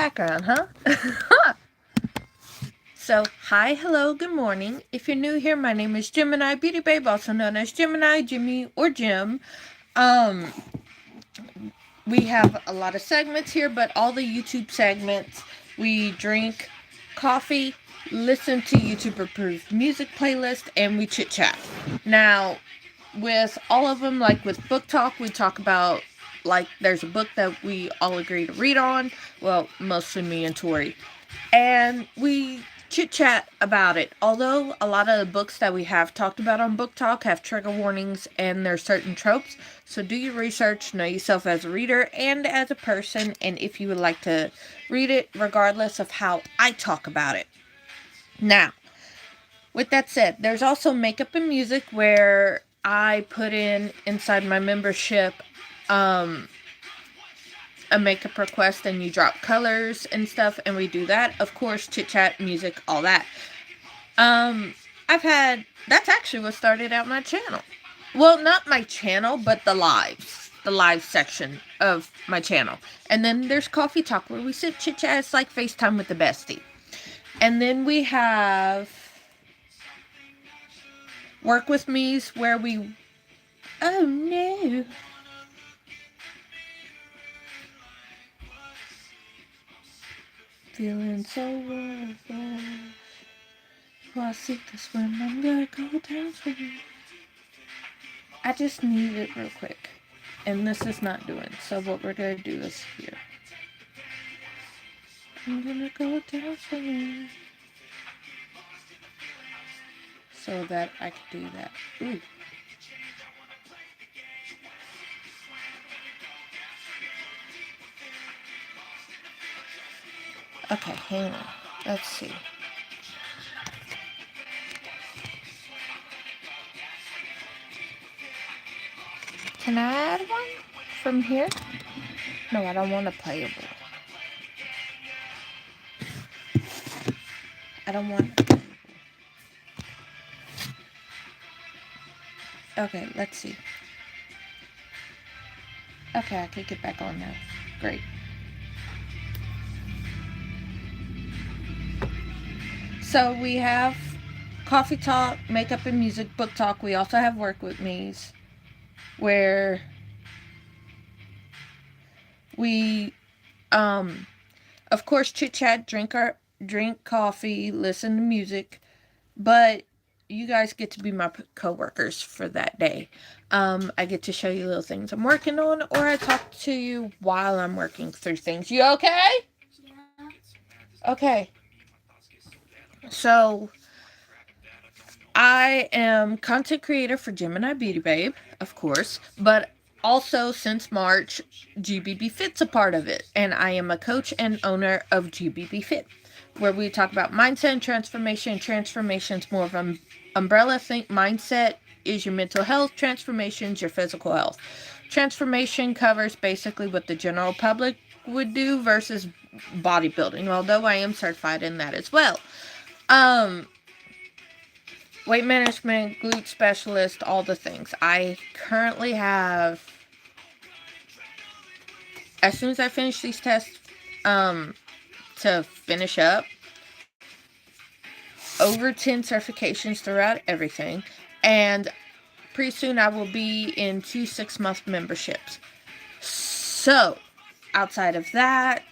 background, huh? So, hi, hello, good morning. If you're new here, my name is Gemini Beauty Babe, also known as Gemini, Jimmy, or Jim. Um, we have a lot of segments here, but all the YouTube segments, we drink coffee, listen to YouTube approved music playlist, and we chit chat. Now, with all of them, like with book talk, we talk about like there's a book that we all agree to read on. Well, mostly me and Tori. And we chit chat about it. Although a lot of the books that we have talked about on Book Talk have trigger warnings and there's certain tropes. So do your research, know yourself as a reader and as a person, and if you would like to read it, regardless of how I talk about it. Now, with that said, there's also makeup and music where I put in inside my membership a makeup request and you drop colors and stuff, and we do that. Of course, chit chat, music, all that. That's actually what started out my channel. Well, not my channel, but the live section of my channel. And then there's Coffee Talk where we sit chit chat. It's like FaceTime with the bestie. And then we have Work With Me's where we, oh no. Feeling so worthless. While I seek to swim, I'm gonna go down for you. I just need it real quick. And this is not doing. So what we're gonna do is here. I'm gonna go down for you. So that I can do that. Ooh. Okay, hang on. Let's see. Can I add one from here? No, I don't want a playable. I don't want a playable. Okay, let's see. Okay, I can get back on now. Great. So we have Coffee Talk, Makeup and Music, Book Talk. We also have Work With Me's, where we, of course, chit chat, drink coffee, listen to music, but you guys get to be my co-workers for that day. I get to show you little things I'm working on, or I talk to you while I'm working through things. You okay? Yeah. Okay. So I am content creator for Gemini Beauty Babe, of course, but also since March, GBB Fit's a part of it, and I am a coach and owner of GBB Fit, where we talk about mindset and transformation. Transformation's more of an umbrella. Think mindset is your mental health, transformation's your physical health. Transformation covers basically what the general public would do versus bodybuilding, although I am certified in that as well. Weight management, glute specialist, all the things. I currently have, as soon as I finish these tests, to finish up, over 10 certifications throughout everything. And pretty soon I will be in 2 6-month memberships. So, outside of that,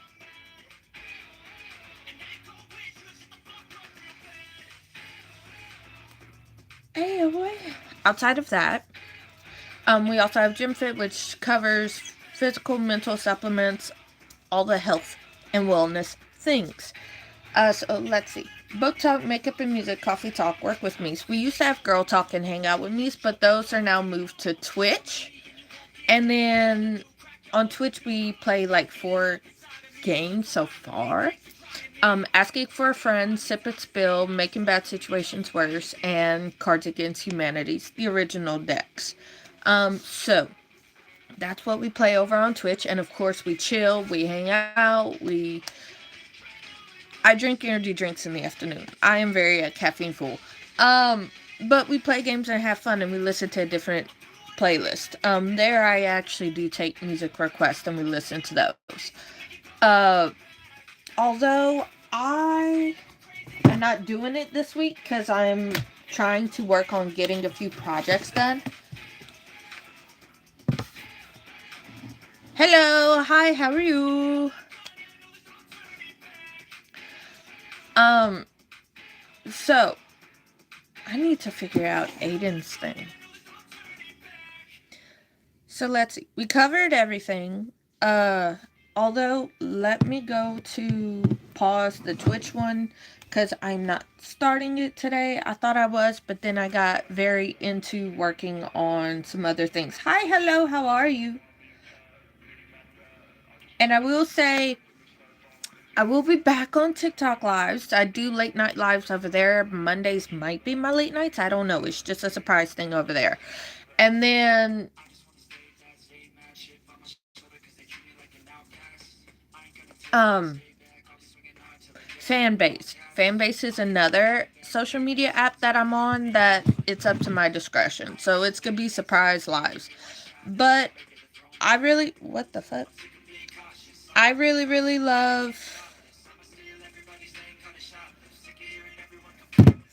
outside of that, we also have Gym Fit, which covers physical, mental supplements, all the health and wellness things. So let's see. Book Talk, Makeup and Music, Coffee Talk, Work With Me. We used to have Girl Talk and Hang Out With Me, but those are now moved to Twitch. And then on Twitch, we play like 4 games so far. Asking for a Friend, Sip and Spill, Making Bad Situations Worse, and Cards Against Humanity's the original decks. So that's what we play over on Twitch, and of course we chill, we hang out, I drink energy drinks in the afternoon. I am very a caffeine fool. But we play games and have fun, and we listen to a different playlist. There I actually do take music requests and we listen to those. Uh, although I am not doing it this week because I'm trying to work on getting a few projects done. Hello, hi, how are you? Um, so I need to figure out Aiden's thing. So let's see. We covered everything. Although let me go to pause the Twitch one because I'm not starting it today. I thought I was, but then I got very into working on some other things. Hi, hello, how are you? And I will say, I will be back on TikTok lives. I do late night lives over there. Mondays might be my late nights. I don't know. It's just a surprise thing over there. And then um Fanbase. Fanbase is another social media app that I'm on that it's up to my discretion. So it's gonna be surprise lives. But I really what the fuck? I really love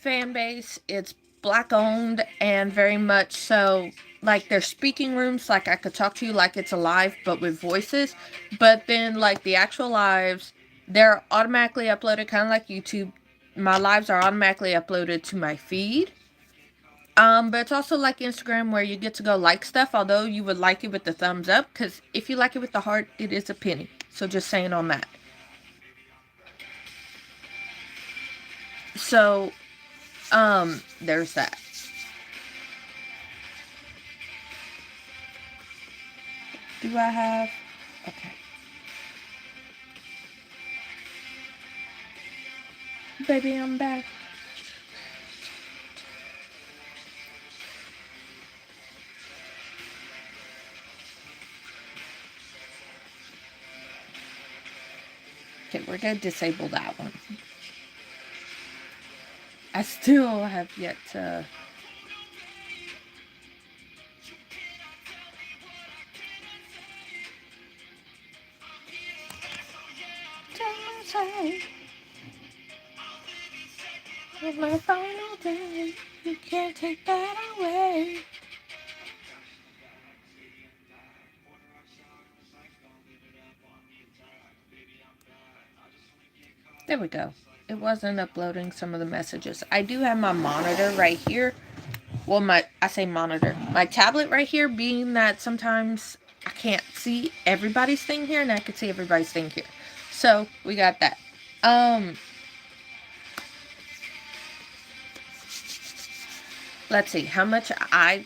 Fanbase. It's black owned and very much so like there's speaking rooms, like I could talk to you like it's a live but with voices. But then like the actual lives, they're automatically uploaded kinda like YouTube. My lives are automatically uploaded to my feed. But it's also like Instagram where you get to go like stuff, although you would like it with the thumbs up, because if you like it with the heart, it is a penny. So just saying on that. So, there's that. Do I have? Okay. Baby, I'm back. Okay, we're gonna disable that one. I still have yet to. It's my final day. You can't take that away. There we go. It wasn't uploading some of the messages. I do have my monitor right here. Well, I say monitor. My tablet right here, being that sometimes I can't see everybody's thing here, and I can see everybody's thing here. So, we got that. Let's see. How much I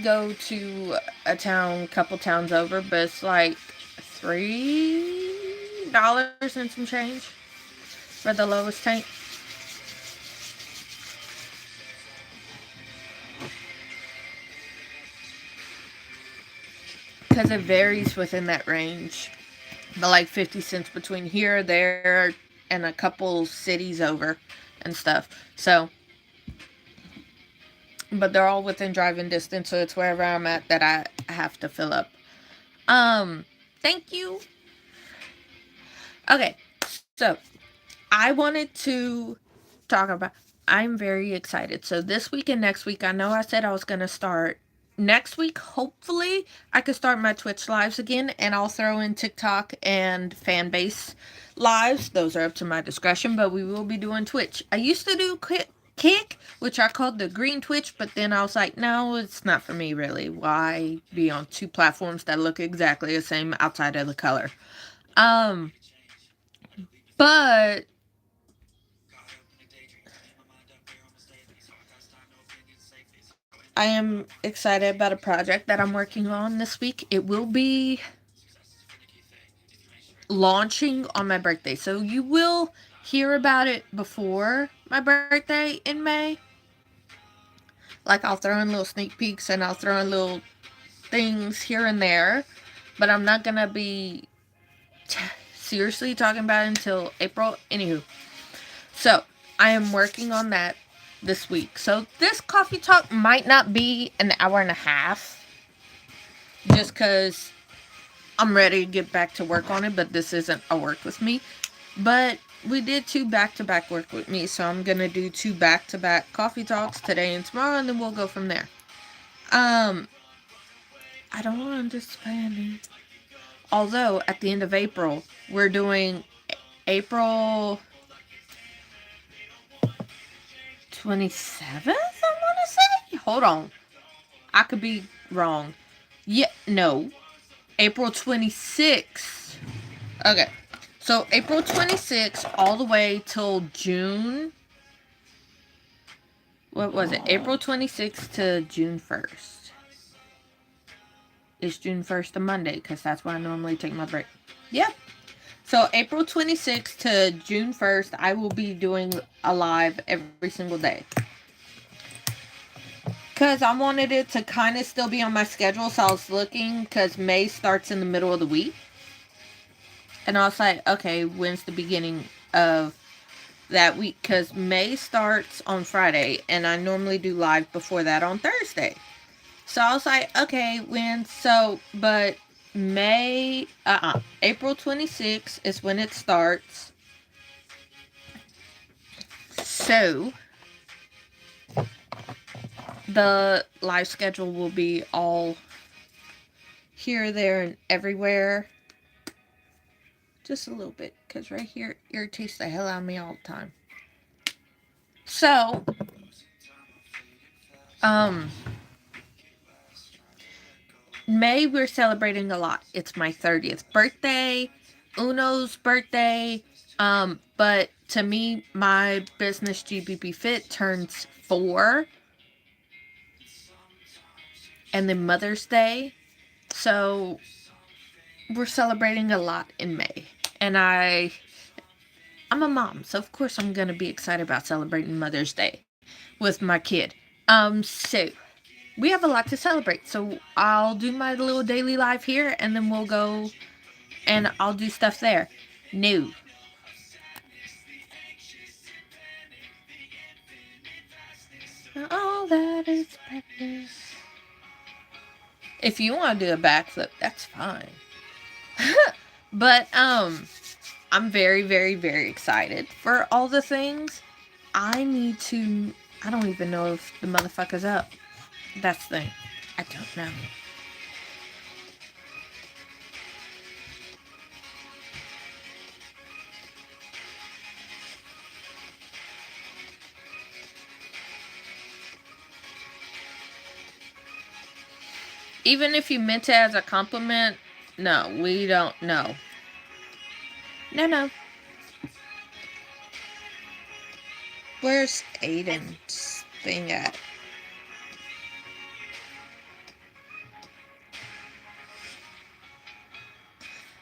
go to a town, couple towns over, but it's like $3 and some change for the lowest tank. Because it varies within that range. But like 50 cents between here, there, and a couple cities over and stuff. So, but they're all within driving distance, so it's wherever I'm at that I have to fill up. Thank you. Okay, so I wanted to talk about. I'm very excited. So this week and next week, I know I said I was gonna start next week. Hopefully, I could start my Twitch lives again, and I'll throw in TikTok and fan base lives. Those are up to my discretion, but we will be doing Twitch. I used to do Kick, which I called the green Twitch, but then I was like, no, it's not for me really. Why be on two platforms that look exactly the same outside of the color? But I am excited about a project that I'm working on this week. It will be launching on my birthday. So you will hear about it before my birthday in May. Like I'll throw in little sneak peeks and I'll throw in little things here and there. But I'm not going to be seriously talking about it until April. Anywho. So I am working on that this week. So this coffee talk might not be an hour and a half. Just because I'm ready to get back to work on it, but this isn't a work with me. But we did 2 back-to-back work with me, so I'm gonna do 2 back-to-back coffee talks today and tomorrow, and then we'll go from there. Um, I don't understand it. Although at the end of April, we're doing April 27th. I want to say. Hold on, I could be wrong. Yeah, no, April 26th. Okay, so April 26th all the way till June. What was it? April 26th to June 1st. Is June 1st a Monday? Because that's when I normally take my break. Yep. So April 26th to June 1st, I will be doing a live every single day. Because I wanted it to kind of still be on my schedule. So I was looking, because May starts in the middle of the week. And I was like, okay, when's the beginning of that week? Because May starts on Friday, and I normally do live before that on Thursday. So I was like, okay, when? So, but April 26th is when it starts. So, the live schedule will be all here, there, and everywhere. Just a little bit, because right here it irritates the hell out of me all the time. So, May we're celebrating a lot. It's my 30th birthday, Uno's birthday, but to me, my business GBB Fit turns 4, and then Mother's Day, so we're celebrating a lot in May, and I'm a mom, so of course I'm gonna be excited about celebrating Mother's Day with my kid. So we have a lot to celebrate, so I'll do my little daily live here, and then we'll go and I'll do stuff there. No. All that is practice. If you want to do a backflip, that's fine. But I'm very, very, very excited for all the things. I don't even know if the motherfucker's up. That's the thing. I don't know. Even if you meant it as a compliment, no, we don't know. No. Where's Aiden's thing at?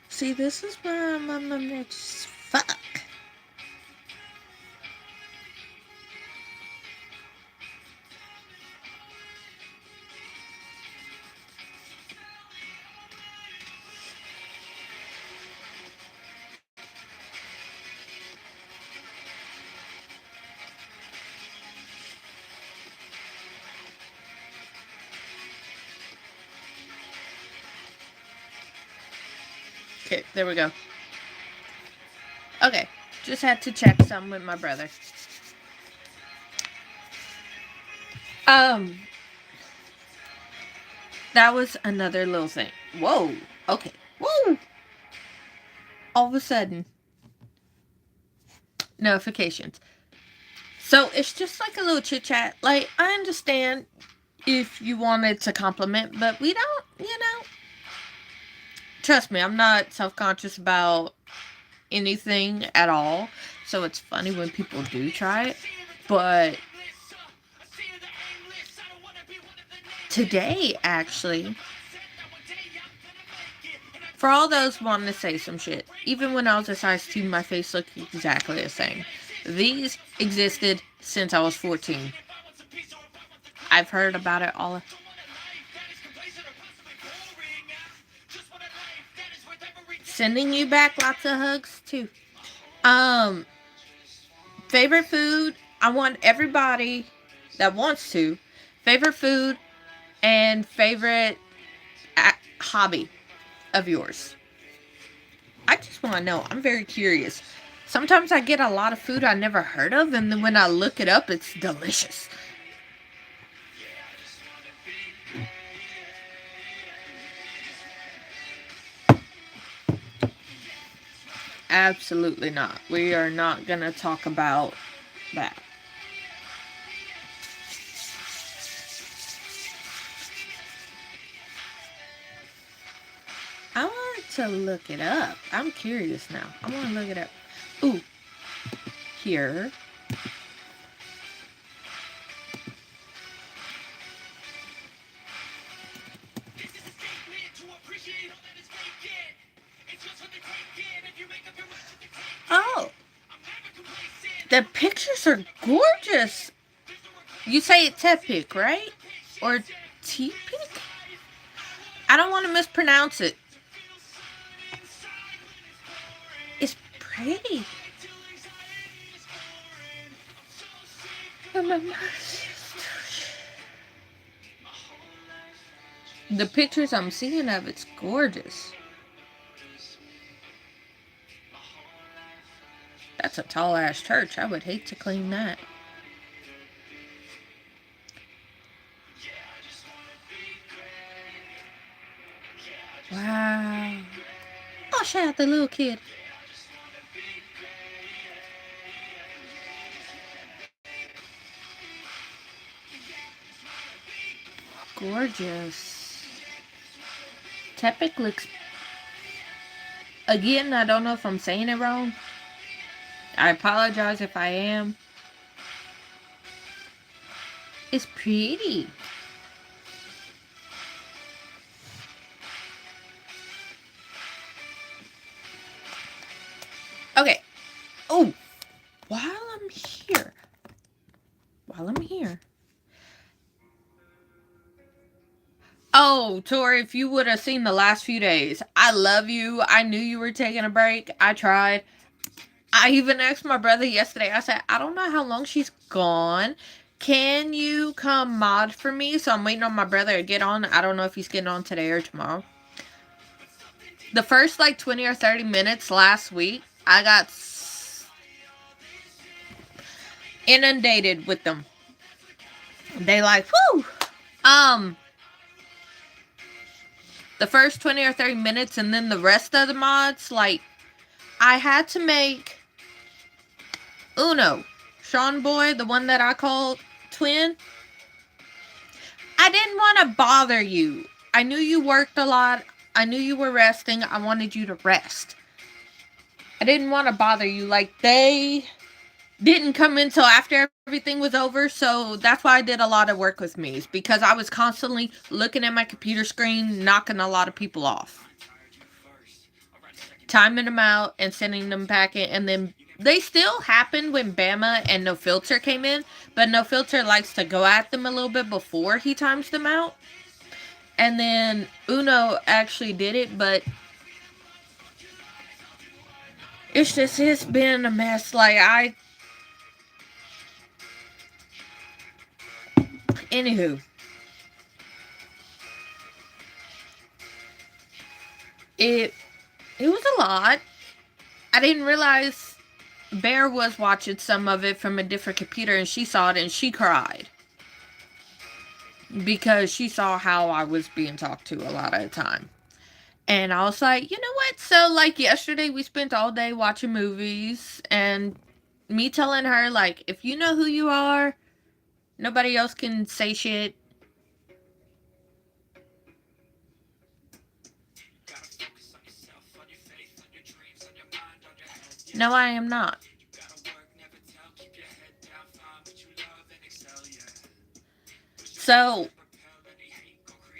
See, this is where I'm on the next. Fuck. Okay, there we go. Okay, just had to check some with my brother. That was another little thing. Whoa. Okay. Whoa. All of a sudden, notifications. So it's just like a little chit chat. Like, I understand if you wanted to compliment, but we don't, Trust me, I'm not self conscious about anything at all. So it's funny when people do try it. But today, actually, for all those wanting to say some shit, even when I was a size 2, my face looked exactly the same. These existed since I was 14. I've heard about it all. Sending you back lots of hugs, too. Favorite food? I want everybody that wants to. Favorite food and favorite hobby. of yours? I just want to know. I'm very curious. Sometimes I get a lot of food I never heard of, and then when I look it up, it's delicious. Absolutely not. We are not going to talk about that. I want to look it up. I'm curious now. I want to look it up. Ooh. Here. Oh. The pictures are gorgeous. You say it's Tepic, right? Or Tepic? I don't want to mispronounce it. It's pretty. The pictures I'm seeing of it's gorgeous. That's a tall ass church. I would hate to clean that. Wow. Oh, shout out the little kid. Gorgeous. Tepic looks... Again, I don't know if I'm saying it wrong. I apologize if I am. It's pretty. Okay. Oh, while I'm here. Oh, Tori, if you would have seen the last few days, I love you. I knew you were taking a break. I tried. I even asked my brother yesterday. I said, I don't know how long she's gone. Can you come mod for me? So I'm waiting on my brother to get on. I don't know if he's getting on today or tomorrow. The first like 20 or 30 minutes last week, I got inundated with them. They like, whoo! The first 20 or 30 minutes and then the rest of the mods, like, I had to make Uno, Sean Boy, the one that I called Twin. I didn't want to bother you. I knew you worked a lot. I knew you were resting. I wanted you to rest. I didn't want to bother you. Like, they didn't come in until after everything was over, so that's why I did a lot of work with me, because I was constantly looking at my computer screen, knocking a lot of people off, timing them out and sending them back in. And then they still happened when Bama and No Filter came in, but No Filter likes to go at them a little bit before he times them out. And then Uno actually did it, but it's been a mess. Like, anywho, it was a lot. I didn't realize Bear was watching some of it from a different computer, and she saw it and she cried because she saw how I was being talked to a lot of the time. And I was like, you know what? So, like, yesterday we spent all day watching movies, and me telling her, like, if you know who you are, nobody else can say shit. No, I am not. So,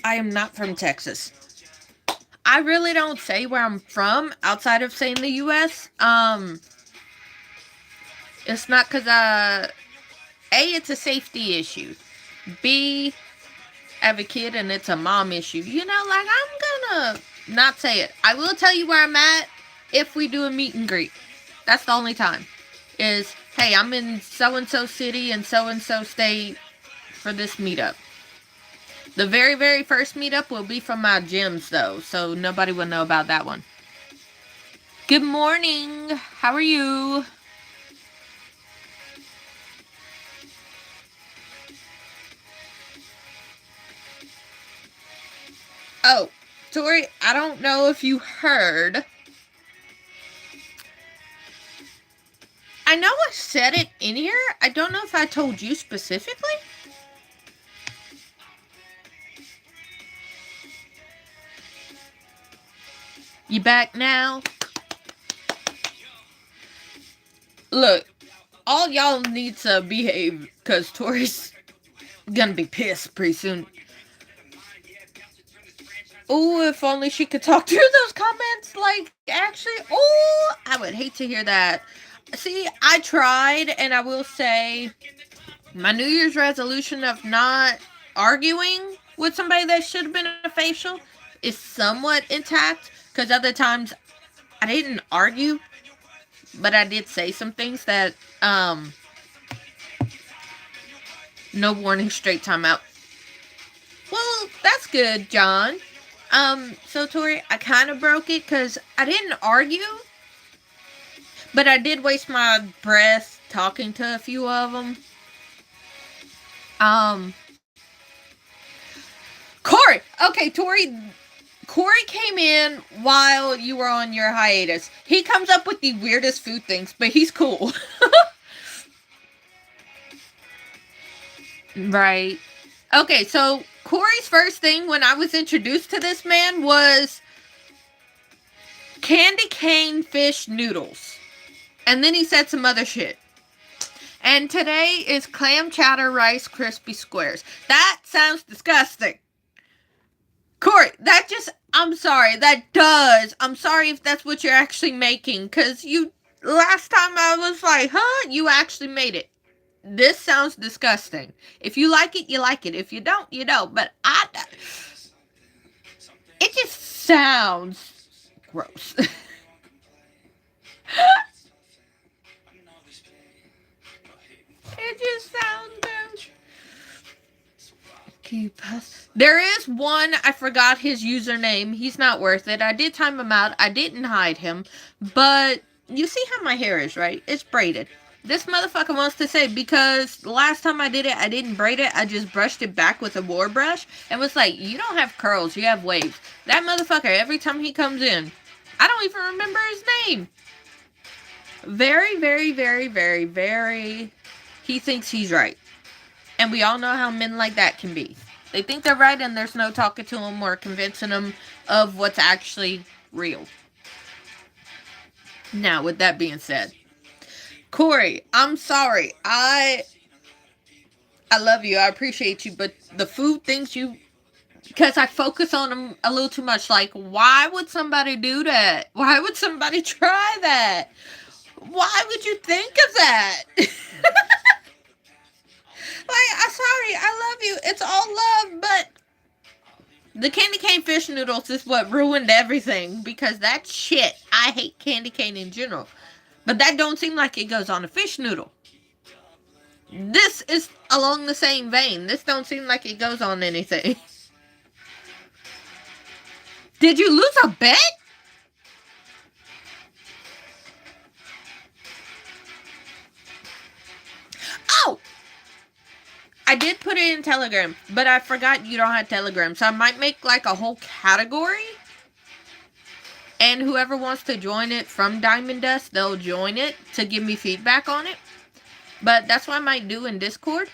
I am not from Texas. I really don't say where I'm from outside of saying the U.S. It's not because, A, it's a safety issue. B, I have a kid and it's a mom issue. You know, like, I'm gonna not say it. I will tell you where I'm at if we do a meet and greet. That's the only time. Is, hey, I'm in so-and-so city and so-and-so state for this meetup. The very, very first meetup will be from my gyms, though, so nobody will know about that one. Good morning. How are you? Oh, Tori, I don't know if you heard. I know I said it in here. I don't know if I told you specifically. You back now? Look, all y'all need to behave, because Tori's gonna be pissed pretty soon. Oh, if only she could talk through those comments. Like, actually, oh, I would hate to hear that. See, I tried, and I will say, my New Year's resolution of not arguing with somebody that should have been a facial is somewhat intact, because other times I didn't argue, but I did say some things that, no warning, straight time out. Well, that's good, John. So Tori, I kind of broke it because I didn't argue, but I did waste my breath talking to a few of them. Corey! Okay, Tori, Corey came in while you were on your hiatus. He comes up with the weirdest food things, but he's cool. Right. Okay, so Corey's first thing when I was introduced to this man was candy cane fish noodles. And then he said some other shit. And today is clam chowder rice crispy squares. That sounds disgusting. Corey, that just, I'm sorry, that does. I'm sorry if that's what you're actually making. Because last time I was like, huh? You actually made it. This sounds disgusting. If you like it, you like it. If you don't, you don't. But it just sounds gross. It just sounds gross. There is one, I forgot his username. He's not worth it. I did time him out. I didn't hide him. But you see how my hair is, right? It's braided. This motherfucker wants to say, because the last time I did it, I didn't braid it. I just brushed it back with a war brush and was like, you don't have curls, you have waves. That motherfucker, every time he comes in, I don't even remember his name. Very, very, very, very, very, he thinks he's right. And we all know how men like that can be. They think they're right and there's no talking to them or convincing them of what's actually real. Now, with that being said, Corey, I'm sorry. I love you. I appreciate you. But the food things because I focus on them a little too much. Like, why would somebody do that? Why would somebody try that? Why would you think of that? I'm sorry. I love you. It's all love. But the candy cane fish noodles is what ruined everything. Because that shit. I hate candy cane in general. But that don't seem like it goes on a fish noodle. This is along the same vein. This don't seem like it goes on anything. Did you lose a bet? Oh! I did put it in Telegram, but I forgot you don't have Telegram. So I might make like a whole category. And whoever wants to join it from Diamond Dust, they'll join it to give me feedback on it. But that's what I might do in Discord.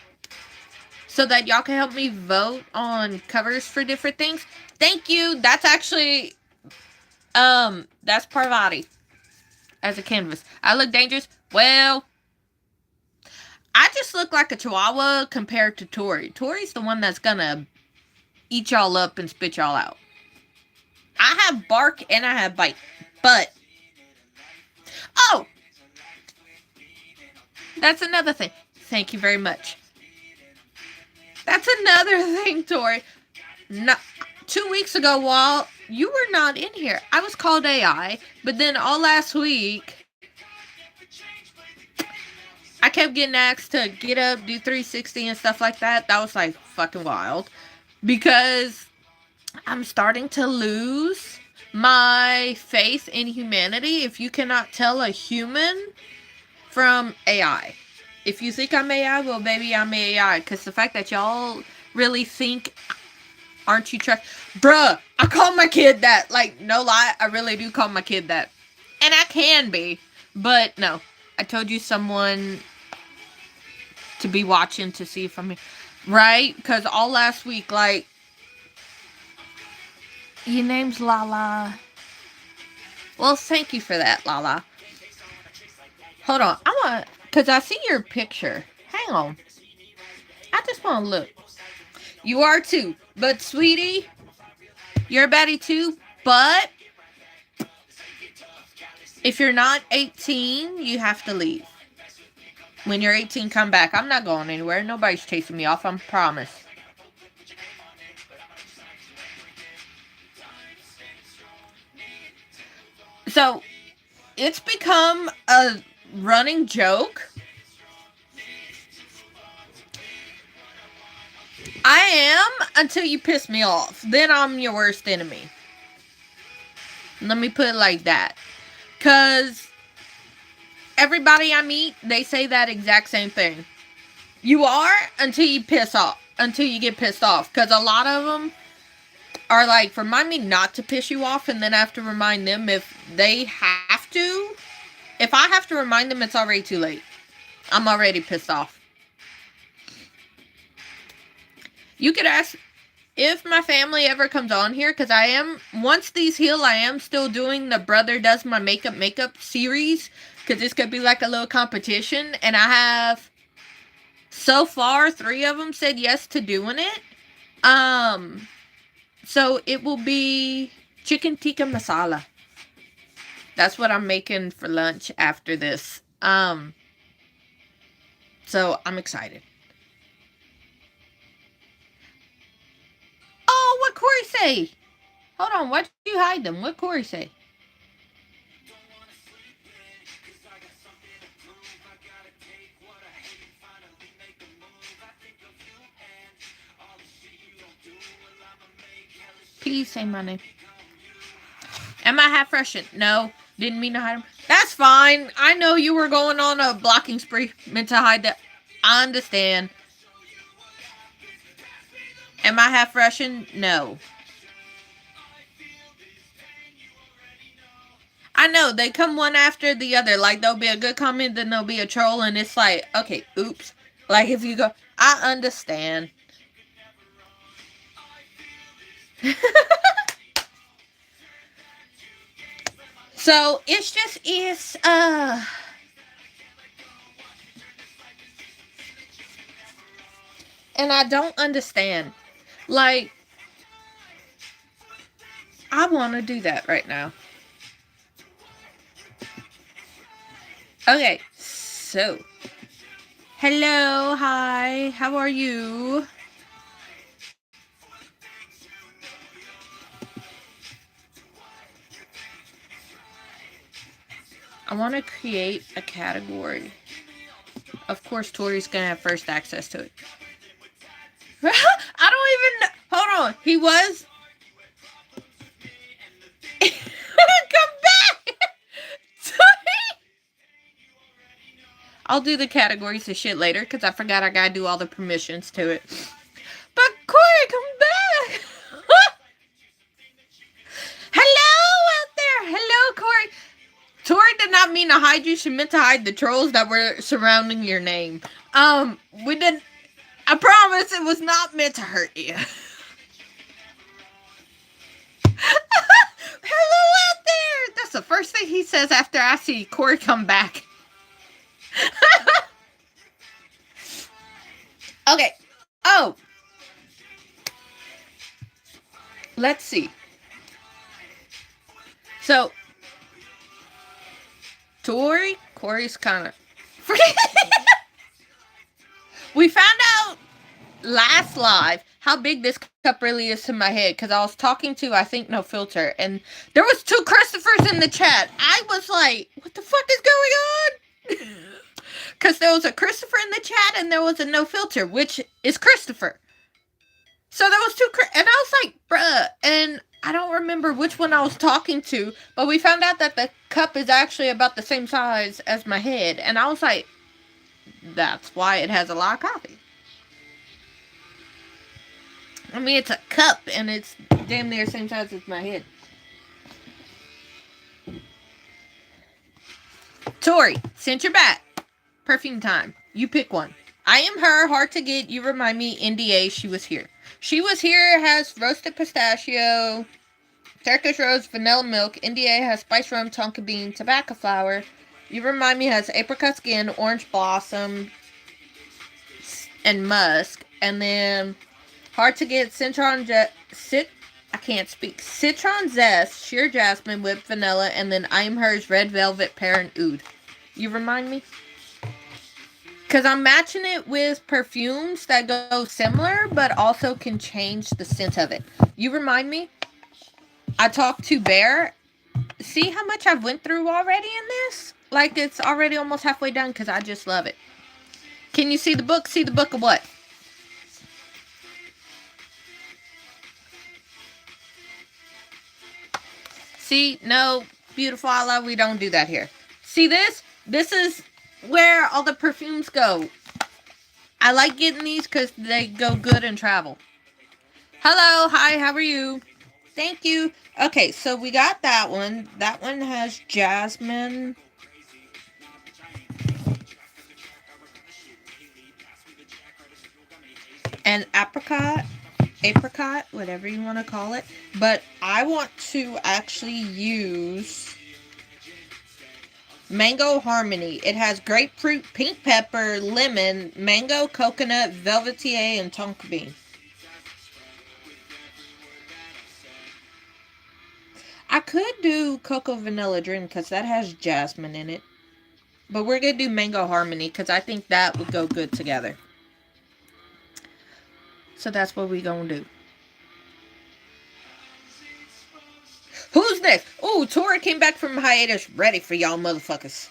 So that y'all can help me vote on covers for different things. Thank you. That's actually, that's Parvati as a canvas. I look dangerous. Well, I just look like a chihuahua compared to Tori. Tori's the one that's gonna eat y'all up and spit y'all out. I have bark and I have bite. But, oh! That's another thing. Thank you very much. That's another thing, Tori. No, 2 weeks ago, while you were not in here, I was called AI. But then all last week, I kept getting asked to get up, do 360 and stuff like that. That was like fucking wild. because I'm starting to lose my faith in humanity. If you cannot tell a human from AI. If you think I'm AI, well, baby, I'm AI. Because the fact that y'all really think, aren't you bruh, I call my kid that. Like, no lie, I really do call my kid that. And I can be. But no, I told you someone to be watching to see if I'm right. Because all last week, like, your name's Lala. Well, thank you for that, Lala. Hold on. I want, because I see your picture. Hang on. I just want to look. You are too. But, sweetie, you're a baddie too. But if you're not 18, you have to leave. When you're 18, come back. I'm not going anywhere. Nobody's chasing me off. I promise. So, it's become a running joke. I am until you piss me off. Then I'm your worst enemy. Let me put it like that. Because everybody I meet, they say that exact same thing. You are until you piss off. Until you get pissed off. Because a lot of them are like, remind me not to piss you off. And then I have to remind them if they have to. If I have to remind them, it's already too late. I'm already pissed off. You could ask if my family ever comes on here, because I am, once these heal, I am still doing the Brother Does My Makeup series, because this could be like a little competition, and I have, so far, 3 of them said yes to doing it. So it will be chicken tikka masala. That's what I'm making for lunch after this. So I'm excited. Oh, what Corey say? Hold on, why did you hide them? What Corey say? Please say my name. Am I half Russian? No, didn't mean to hide them. That's fine. I know you were going on a blocking spree. Meant to hide that. I understand. Am I half Russian? No. I know, they come one after the other. Like, there'll be a good comment, then there'll be a troll, and it's like, okay, oops. Like, if you go, I understand. So, it's just, and I don't understand. Like, I want to do that right now. Okay, so. Hello, hi, how are you? I want to create a category. Of course, Tori's going to have first access to it. I don't even know. Hold on. He was. Come back. I'll do the categories of shit later because I forgot I gotta do all the permissions to it. But Corey, come back. Hello out there. Hello, Corey. Tori did not mean to hide you. She meant to hide the trolls that were surrounding your name. We didn't. I promise it was not meant to hurt you. Hello out there. That's the first thing he says after I see Corey come back. Okay. Oh. Let's see. So, Corey's kind of. We found out last live how big this cup really is to my head because I was talking to, I think, No Filter, and there was 2 Christophers in the chat. I was like, what the fuck is going on? Because there was a Christopher in the chat and there was a No Filter, which is Christopher. So that was too and I was like, bruh. And I don't remember which one I was talking to, but we found out that the cup is actually about the same size as my head. And I was like, that's why it has a lot of coffee. I mean, it's a cup and it's damn near the same size as my head. Tori, since you're back, perfume time. You pick one. I am her, hard to get. You remind me, NDA, she was here. She was here, has roasted pistachio, Turkish rose, vanilla milk. NDA has spice rum, tonka bean, tobacco flower. You remind me has apricot skin, orange blossom, and musk. And then hard to get citron I can't speak. Citron zest, sheer jasmine, whipped vanilla, and then I am hers red velvet, pear, and oud. You remind me? Because I'm matching it with perfumes that go similar, but also can change the scent of it. You remind me? I talked to Bear. See how much I've went through already in this? Like, it's already almost halfway done because I just love it. Can you see the book? See the book of what? See? No. Beautiful Allah, we don't do that here. See this? This is where all the perfumes go. I like getting these because they go good in travel. Hello. Hi. How are you? Thank you. Okay, so we got that one. That one has jasmine. And apricot, whatever you want to call it. But I want to actually use Mango Harmony. It has grapefruit, pink pepper, lemon, mango, coconut, velvetier, and tonka bean. I could do Cocoa Vanilla Dream because that has jasmine in it. But we're going to do Mango Harmony because I think that would go good together. So that's what we going to do. Who's next? Oh, Tora came back from hiatus ready for y'all motherfuckers.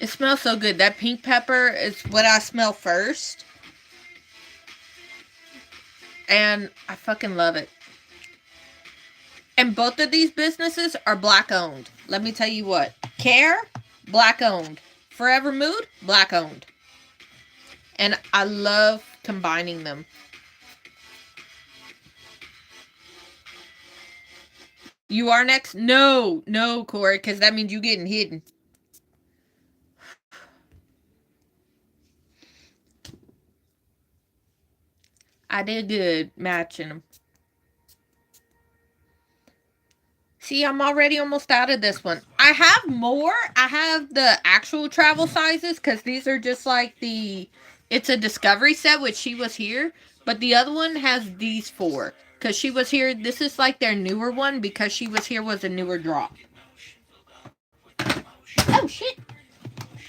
It smells so good. That pink pepper is what I smell first. And I fucking love it. And both of these businesses are black owned. Let me tell you what. Care, black owned. Forever Mood, black owned. And I love combining them. You are next? No, Corey, because that means you getting hidden. I did good matching them. See, I'm already almost out of this one. I have more. I have the actual travel sizes because these are just like it's a discovery set, which she was here. But the other one has these four because she was here. This is like their newer one because she was here was a newer drop. Oh, shit.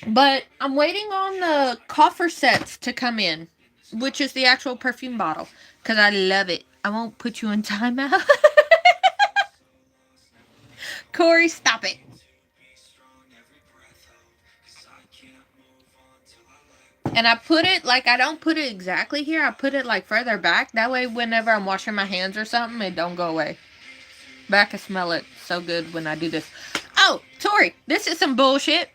But I'm waiting on the coffer sets to come in, which is the actual perfume bottle because I love it. I won't put you in timeout. Corey, stop it. And I put it, like, I don't put it exactly here. I put it, like, further back. That way, whenever I'm washing my hands or something, it don't go away. But I can smell it so good when I do this. Oh, Tori, this is some bullshit.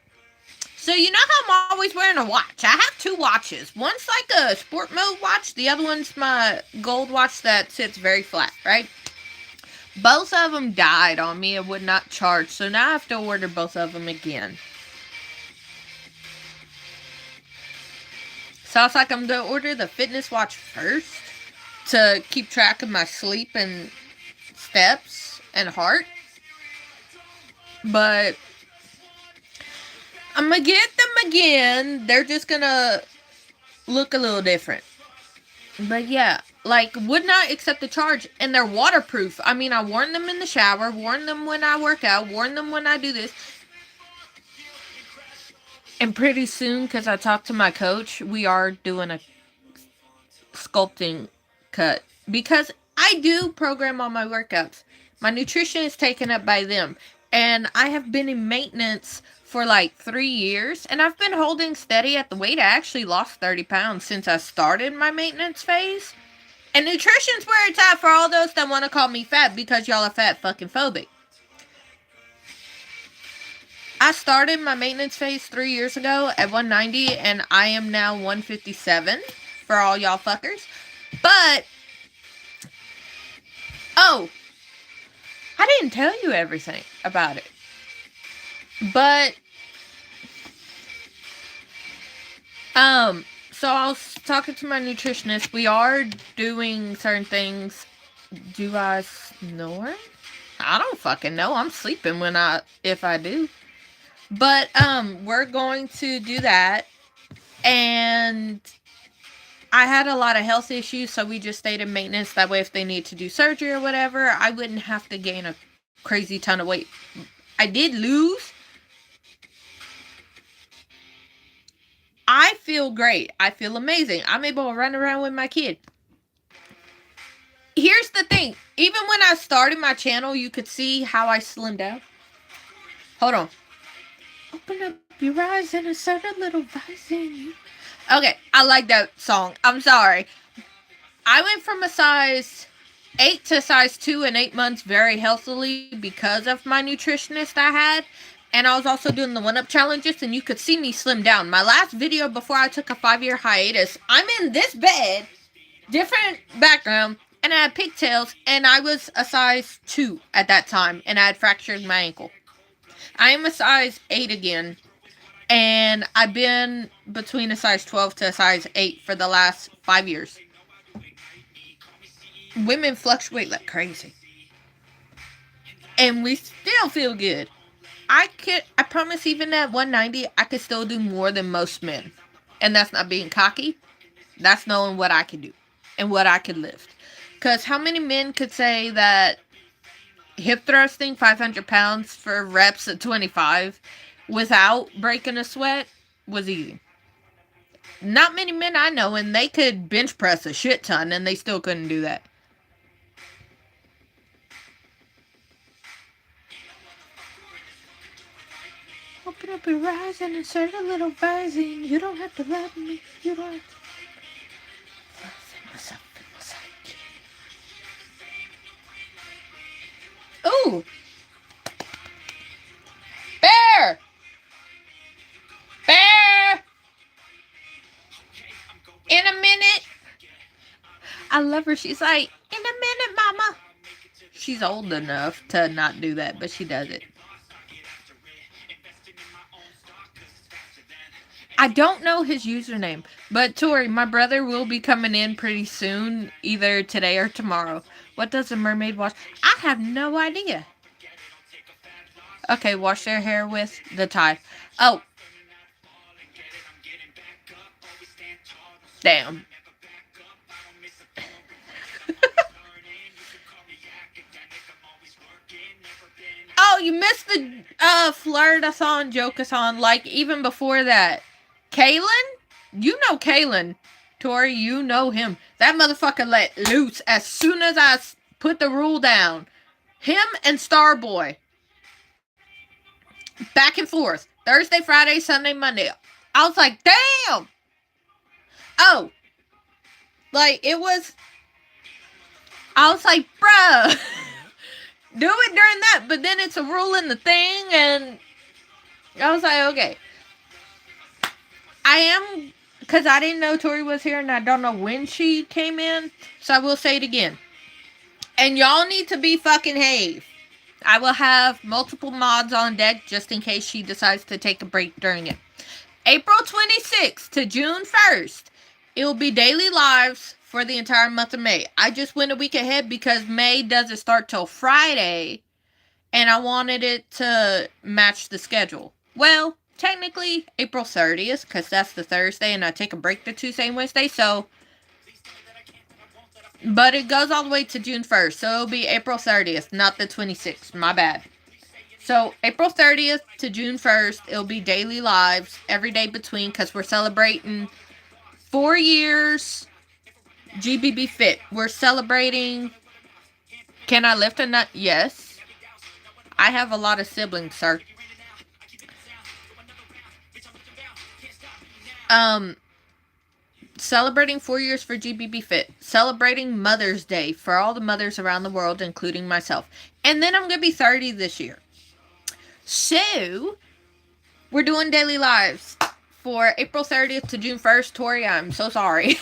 So, you know how I'm always wearing a watch? I have two watches. One's like a sport mode watch. The other one's my gold watch that sits very flat, right? Both of them died on me and would not charge. So now I have to order both of them again. So I was like, I'm going to order the fitness watch first to keep track of my sleep and steps and heart. But I'm going to get them again. They're just going to look a little different. But yeah, like, would not accept the charge. And they're waterproof. I mean, I worn them in the shower, worn them when I work out, worn them when I do this. And pretty soon, because I talked to my coach, we are doing a sculpting cut. Because I do program all my workouts. My nutrition is taken up by them. And I have been in maintenance for like 3 years, and I've been holding steady at the weight. I actually lost 30 pounds since I started my maintenance phase. And nutrition's where it's at for all those that want to call me fat because y'all are fat fucking phobic. I started my maintenance phase 3 years ago at 190, and I am now 157 for all y'all fuckers. But, oh, I didn't tell you everything about it. But, so I was talking to my nutritionist. We are doing certain things. Do I snore? I don't fucking know. I'm sleeping if I do. But, we're going to do that. And I had a lot of health issues, so we just stayed in maintenance. That way, if they need to do surgery or whatever, I wouldn't have to gain a crazy ton of weight. I did lose. I feel great. I feel amazing. I'm able to run around with my kid. Here's the thing. Even when I started my channel, you could see how I slimmed down. Hold on. Open up your eyes and insert a little vice in you. Okay, I like that song. I'm sorry. I went from a size 8 to size 2 in 8 months very healthily because of my nutritionist I had. And I was also doing the 1-Up challenges, and you could see me slim down. My last video before I took a 5-year hiatus, I'm in this bed, different background, and I had pigtails, and I was a size 2 at that time, and I had fractured my ankle. I am a size 8 again, and I've been between a size 12 to a size 8 for the last 5 years. Women fluctuate like crazy. And we still feel good. I promise, even at 190, I could still do more than most men. And that's not being cocky. That's knowing what I can do and what I can lift. Because how many men could say that hip thrusting 500 pounds for reps at 25 without breaking a sweat was easy? Not many men I know, and they could bench press a shit ton and they still couldn't do that. Open up your eyes and insert a little visine. You don't have to love me. You don't have to. Ooh! Bear! Bear! In a minute. I love her. She's like, in a minute, mama. She's old enough to not do that, but she does it. I don't know his username, but Tori, my brother will be coming in pretty soon, either today or tomorrow. What does a mermaid wash? I have no idea. Okay, wash their hair with the Tide. Oh. Damn. Oh, you missed the flirt-a-thon, joke-a-thon, like even before that. Kalen? You know Kalen. Tori, you know him. That motherfucker let loose as soon as I put the rule down. Him and Starboy. Back and forth. Thursday, Friday, Sunday, Monday. I was like, damn! Oh. Like, it was... I was like, bruh. Do it during that, but then it's a rule in the thing, and I was like, okay. I am, because I didn't know Tori was here, and I don't know when she came in, so I will say it again. And y'all need to be fucking have. I will have multiple mods on deck just in case she decides to take a break during it. April 26th to June 1st, it will be daily lives for the entire month of May. I just went a week ahead because May doesn't start till Friday, and I wanted it to match the schedule. Well, technically, April 30th, because that's the Thursday, and I take a break the Tuesday and Wednesday, so... But it goes all the way to June 1st, so it'll be April 30th, not the 26th. My bad. So, April 30th to June 1st, it'll be daily lives every day between, because we're celebrating 4 years GBB Fit. We're celebrating... Can I lift a nut? Yes. I have a lot of siblings, sir. Celebrating 4 years for GBB Fit. Celebrating Mother's Day for all the mothers around the world, including myself. And then I'm going to be 30 this year. So, we're doing daily lives for April 30th to June 1st. Tori, I'm so sorry.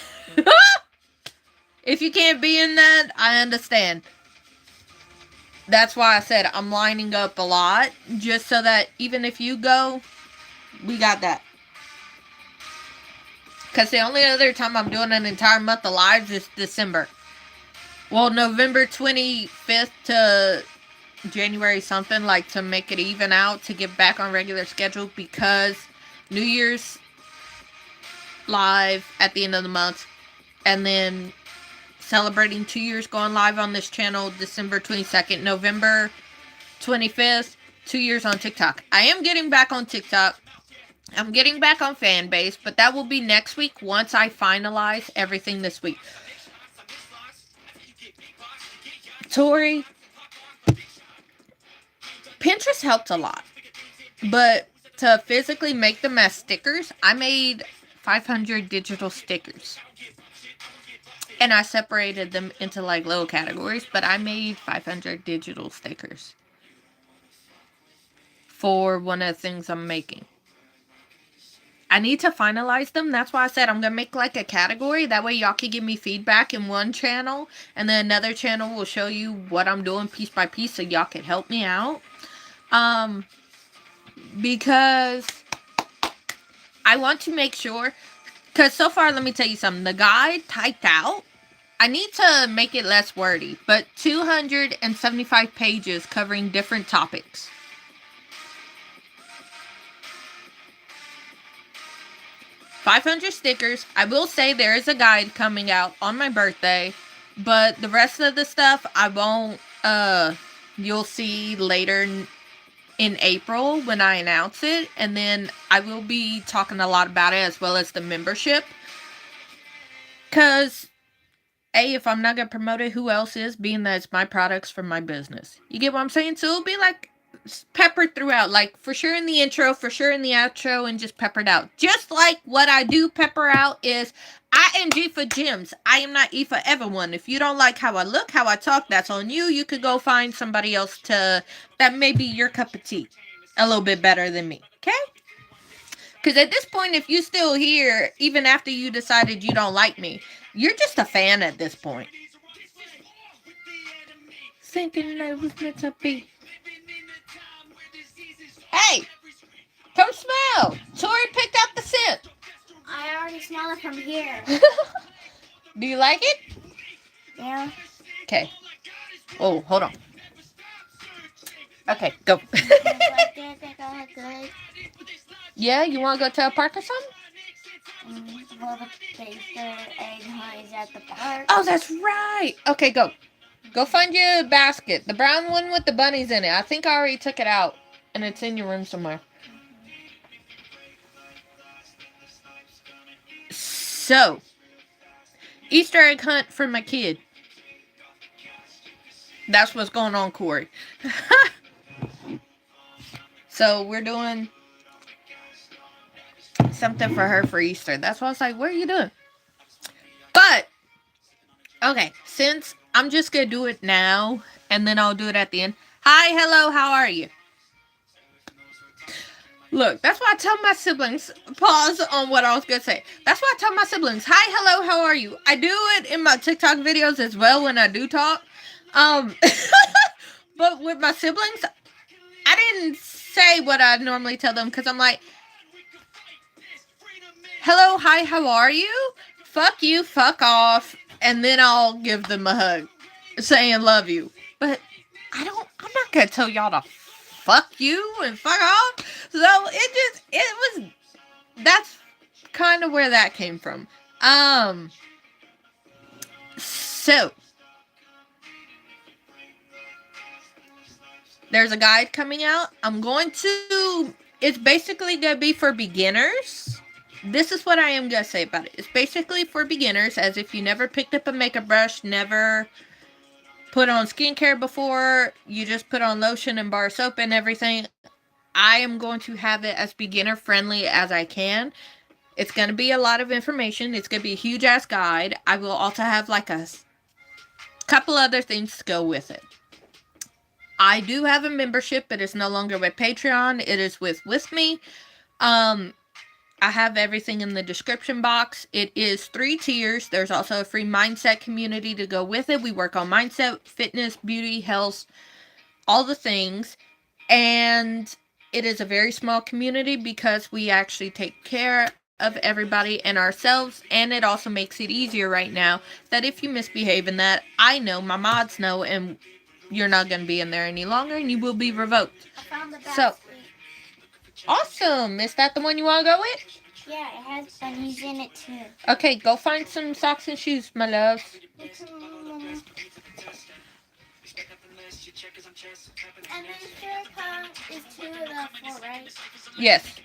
If you can't be in that, I understand. That's why I said I'm lining up a lot, just so that even if you go, we got that. Because the only other time I'm doing an entire month of lives is December. Well, November 25th to January something, like to make it even out, to get back on regular schedule, because New Year's live at the end of the month, and then celebrating 2 years going live on this channel December 22nd, November 25th, 2 years on TikTok. I am getting back on TikTok. I'm getting back on Fanbase, but that will be next week once I finalize everything this week. Tori, Pinterest helped a lot, but to physically make them as stickers, I made 500 digital stickers. And I separated them into like little categories, but I made 500 digital stickers for one of the things I'm making. I need to finalize them. That's why I said I'm going to make like a category. That way y'all can give me feedback in one channel. And then another channel will show you what I'm doing piece by piece, so y'all can help me out. Because I want to make sure. Because so far, let me tell you something. The guide typed out. I need to make it less wordy. But 275 pages covering different topics. 500 stickers. I will say there is a guide coming out on my birthday, but the rest of the stuff I won't, you'll see later in April when I announce it, and then I will be talking a lot about it as well as the membership, because if I'm not going to promote it, who else is, being that it's my products from my business? You get what I'm saying? So it'll be like peppered throughout, like for sure in the intro, for sure in the outro, and just peppered out. Just like what I do pepper out is ING for gyms. I am not E for everyone. If you don't like how I look, how I talk, that's on you. You could go find somebody else that may be your cup of tea a little bit better than me. Okay? Because at this point, if you still here, even after you decided you don't like me, you're just a fan at this point. Thinking I was meant to be. Hey! Come smell! Tori picked out the scent. I already smell it from here. Do you like it? Yeah. Okay. Oh, hold on. Okay, go. Yeah, you want to go to a park or something? Well, the Easter egg hunt is at the park. Oh, that's right. Okay, go. Go find your basket. The brown one with the bunnies in it. I think I already took it out, and it's in your room somewhere. So, Easter egg hunt for my kid. That's what's going on, Corey. So, we're doing something for her for Easter. That's why I was like, what are you doing? But, okay, since I'm just going to do it now, and then I'll do it at the end. Hi, hello, how are you? Look, that's why I tell my siblings, pause on what I was going to say. That's why I tell my siblings, hi, hello, how are you? I do it in my TikTok videos as well when I do talk. But with my siblings, I didn't say what I normally tell them, because I'm like, hello, hi, how are you? Fuck you, fuck off. And then I'll give them a hug, saying love you. But I'm not going to tell y'all to fuck you and fuck off. So that's kind of where that came from. So there's a guide coming out. It's basically going to be for beginners. This is what I am going to say about it. It's basically for beginners, as if you never picked up a makeup brush, never put on skincare before, you just put on lotion and bar soap and everything. I am going to have it as beginner friendly as I can. It's going to be a lot of information. It's going to be a huge ass guide. I will also have like a couple other things to go with it. I do have a membership, but it's no longer with Patreon. It is with me. Um, I have everything in the description box. It is 3 tiers. There's also a free mindset community to go with it. We work on mindset, fitness, beauty, health, all the things. And it is a very small community because we actually take care of everybody and ourselves. And it also makes it easier right now that if you misbehave in that, I know, my mods know, and you're not going to be in there any longer and you will be revoked. I found the So, basket. awesome. Is that the one you want to go with? Yeah, it has bunnies in it too. Okay, go find some socks and shoes, my love. And then here comes is 2 of the 4, right? Yes.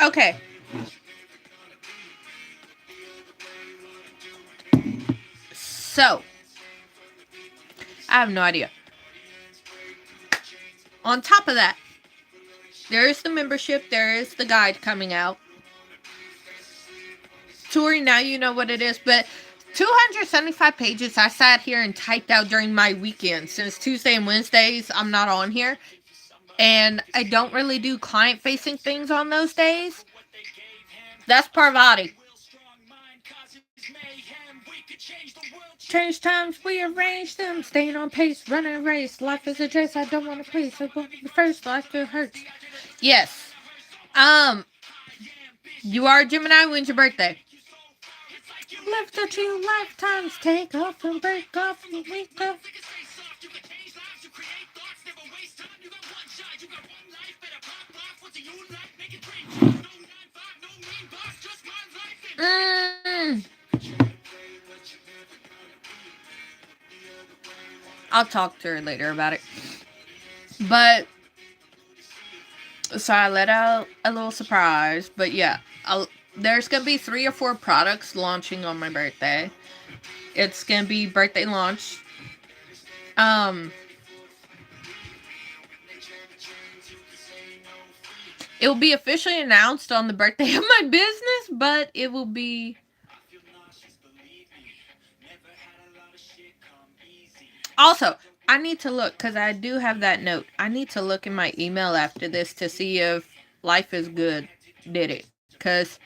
Okay. So, I have no idea. On top of that, there is the membership, there is the guide coming out. Tori, now you know what it is, but 275 pages I sat here and typed out during my weekend. Since Tuesday and Wednesdays, I'm not on here. And I don't really do client-facing things on those days. That's Parvati. Change times, we arrange them. Staying on pace, running a race. Life is a chase, I don't want to place. I want to be first, life still hurts. Yes. You are a Gemini. When's your birthday? Live the 2 lifetimes. Take off and break off and wake up. Mm. I'll talk to her later about it. But so I let out a little surprise. But yeah, there's gonna be 3 or 4 products launching on my birthday. It's gonna be birthday launch. It will be officially announced on the birthday of my business, but it will be. Also, I need to look because I do have that note. I need to look in my email after this to see if Life is Good did it. Because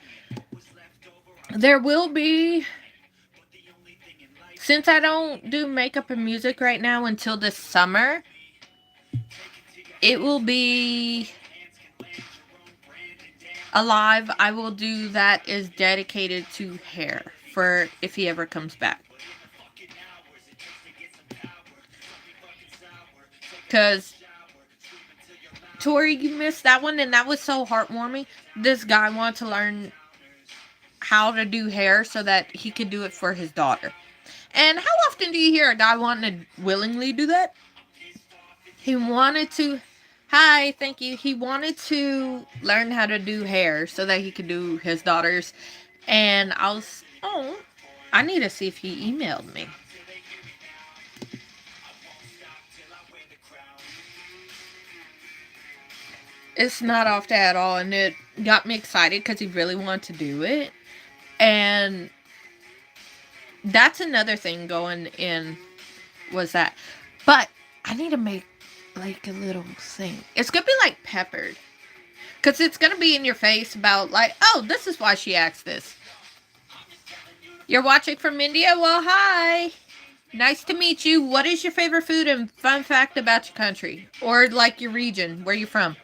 there will be. Since I don't do makeup and music right now until this summer, it will be alive. I will do that is dedicated to hair for if he ever comes back. Because Tori, you missed that one, and that was so heartwarming. This guy wanted to learn how to do hair so that he could do it for his daughter. And how often do you hear a guy wanting to willingly do that? He wanted to. Hi, thank you. He wanted to learn how to do hair so that he could do his daughter's. And I was, oh, I need to see if he emailed me. It's not off at all, and it got me excited because he really wanted to do it. And that's another thing going in was that. But I need to make like a little thing. It's gonna be like peppered. Because it's gonna be in your face about like, oh, this is why she acts this. You're watching from India? Well, hi. Nice to meet you. What is your favorite food and fun fact about your country? Or like your region, where you from?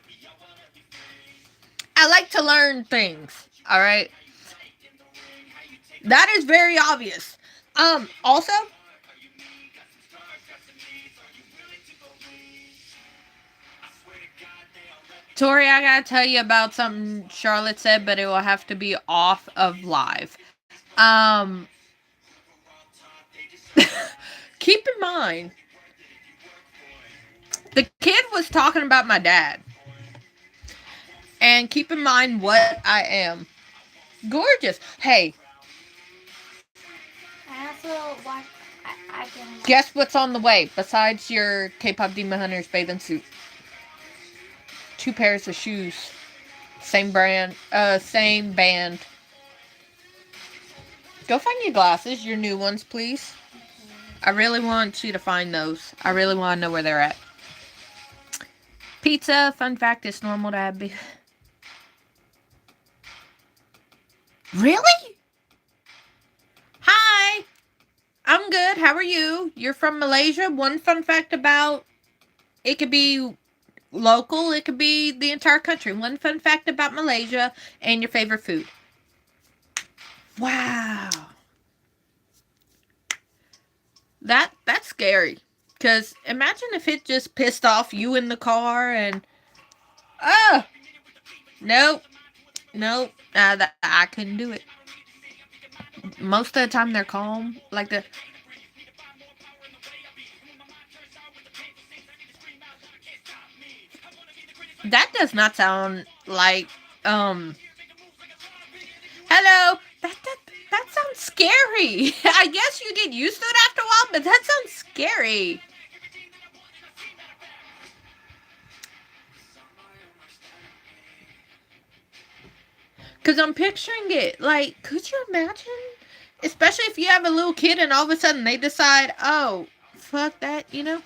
I like to learn things. Alright. That is very obvious. Also, Tori, I gotta tell you about something Charlotte said, but it will have to be off of live. Keep in mind, the kid was talking about my dad. And keep in mind what I am. Gorgeous. Hey. I also watch. I can. Guess what's on the way besides your K-pop Demon Hunters bathing suit? 2 pairs of shoes. Same brand. Same band. Go find your glasses, your new ones, please. I really want you to find those. I really want to know where they're at. Pizza, fun fact, it's normal to have Really? Hi. I'm good. How are you? You're from Malaysia. One fun fact about it could be local, it could be the entire country. One fun fact about Malaysia and your favorite food. Wow. That's scary. Cause imagine if it just pissed off you in the car and nope, nope, I couldn't do it. Most of the time they're calm, like that does not sound like hello. That sounds scary. I guess you get used to it after a while, but that sounds scary. Because I'm picturing it. Like, could you imagine? Especially if you have a little kid and all of a sudden they decide, oh, fuck that, you know?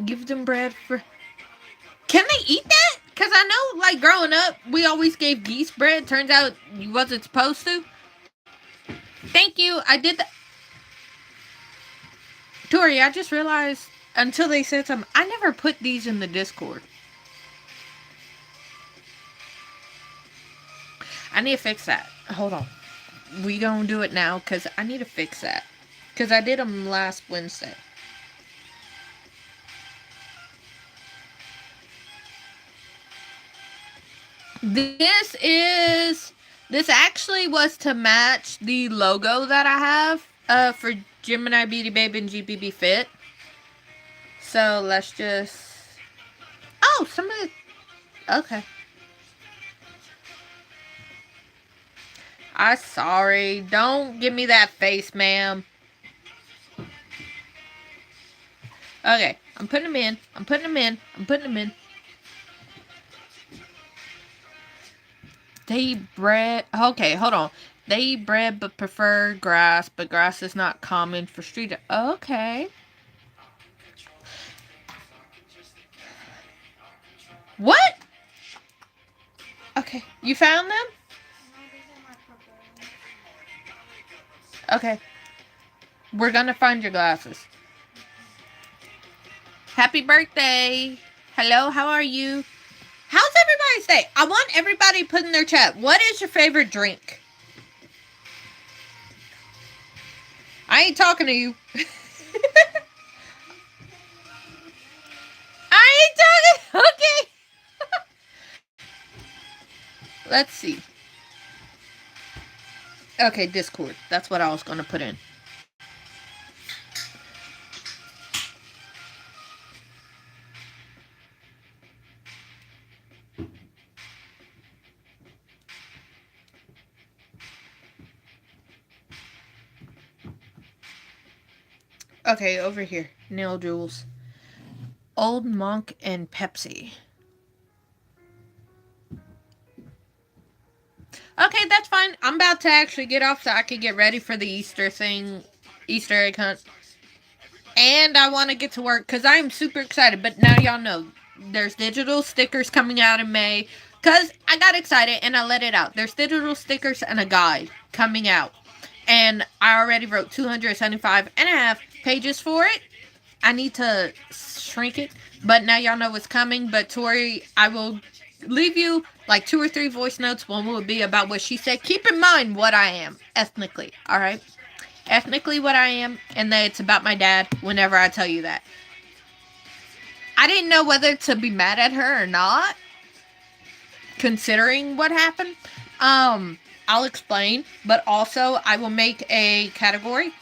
Give them bread for. Can they eat that? Because I know, like, growing up, we always gave geese bread. Turns out you wasn't supposed to. Thank you. I did that. Tori, I just realized until they said something, I never put these in the Discord. I need to fix that. Hold on. We gonna do it now because I need to fix that. Because I did them last Wednesday. This actually was to match the logo that I have for Gemini Beauty Babe and GBB Fit. So let's just. Oh, somebody. Okay. I'm sorry. Don't give me that face, ma'am. Okay. I'm putting them in. I'm putting them in. I'm putting them in. They eat bread. Okay, hold on. They eat bread but prefer grass, but grass is not common for street. Okay. What? Okay. You found them? Okay. We're gonna find your glasses. Happy birthday. Hello, how are you? How's everybody's day? I want everybody put in their chat. What is your favorite drink? I ain't talking to you. I ain't talking. Okay. Let's see. Okay, Discord. That's what I was going to put in. Okay, over here. Nail Jewels. Old Monk and Pepsi. Okay, that's fine. I'm about to actually get off so I can get ready for the Easter thing. Easter egg hunt. And I want to get to work because I am super excited. But now y'all know there's digital stickers coming out in May. Because I got excited and I let it out. There's digital stickers and a guide coming out. And I already wrote 275 and a half pages for it. I need to shrink it. But now y'all know what's coming. But Tori, I will leave you like 2 or 3 voice notes. One will be about what she said. Keep in mind what I am ethnically. Alright? Ethnically what I am. And that it's about my dad whenever I tell you that. I didn't know whether to be mad at her or not. Considering what happened. I'll explain. But also I will make a category.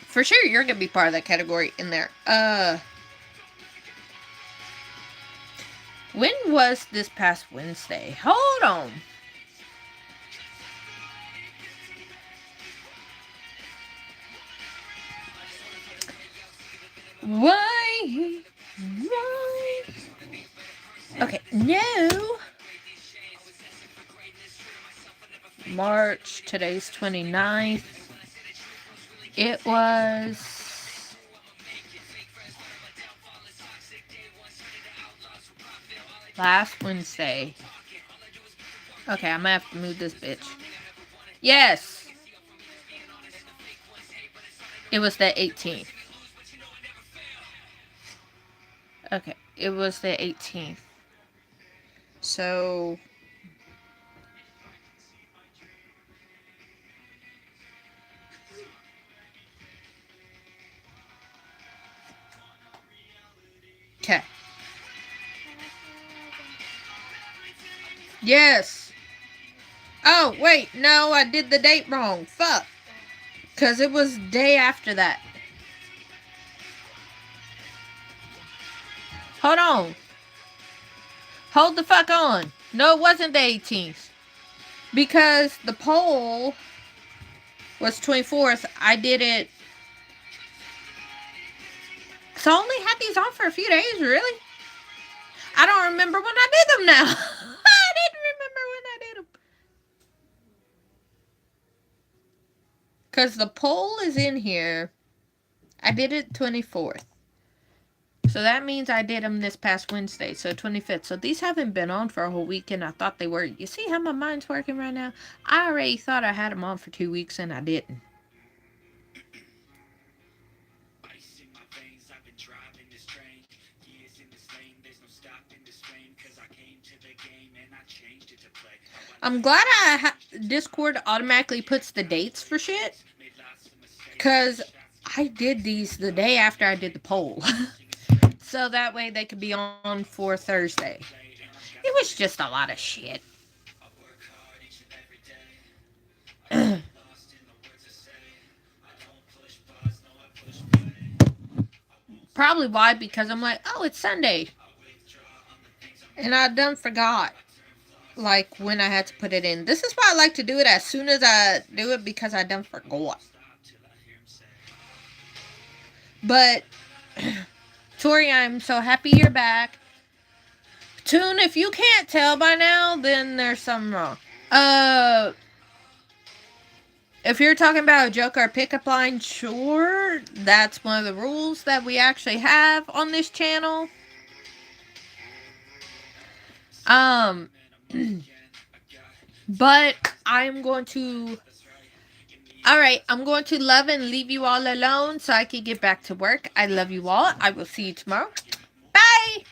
For sure you're going to be part of that category in there. When was this past Wednesday? Hold on. Why? Okay, no. March, today's 29th. It was last Wednesday. Okay, I'm gonna have to move this bitch. Yes! It was the 18th. Okay, it was the 18th. So... Okay. Yes! Oh, wait, no, I did the date wrong. Fuck. Because it was day after that. Hold on. Hold the fuck on. No, it wasn't the 18th. Because the poll was 24th. I did it. So I only had these on for a few days, really? I don't remember when I did them now. I didn't remember when I did them. Because the poll is in here. I did it 24th. So that means I did them this past Wednesday, so 25th. So these haven't been on for a whole week, and I thought they were. You see how my mind's working right now? I already thought I had them on for 2 weeks, and I didn't. I'm glad Discord automatically puts the dates for shit. Because I did these the day after I did the poll. So that way they could be on for Thursday. It was just a lot of shit. Probably why, because I'm like, oh, it's Sunday. And I done forgot. Like, when I had to put it in. This is why I like to do it as soon as I do it, because I done forgot. But, Tori, I'm so happy you're back. Tune, if you can't tell by now, then there's something wrong. If you're talking about a joke or pickup line, sure. That's one of the rules that we actually have on this channel. But I'm going to... Alright, I'm going to love and leave you all alone so I can get back to work. I love you all. I will see you tomorrow. Bye!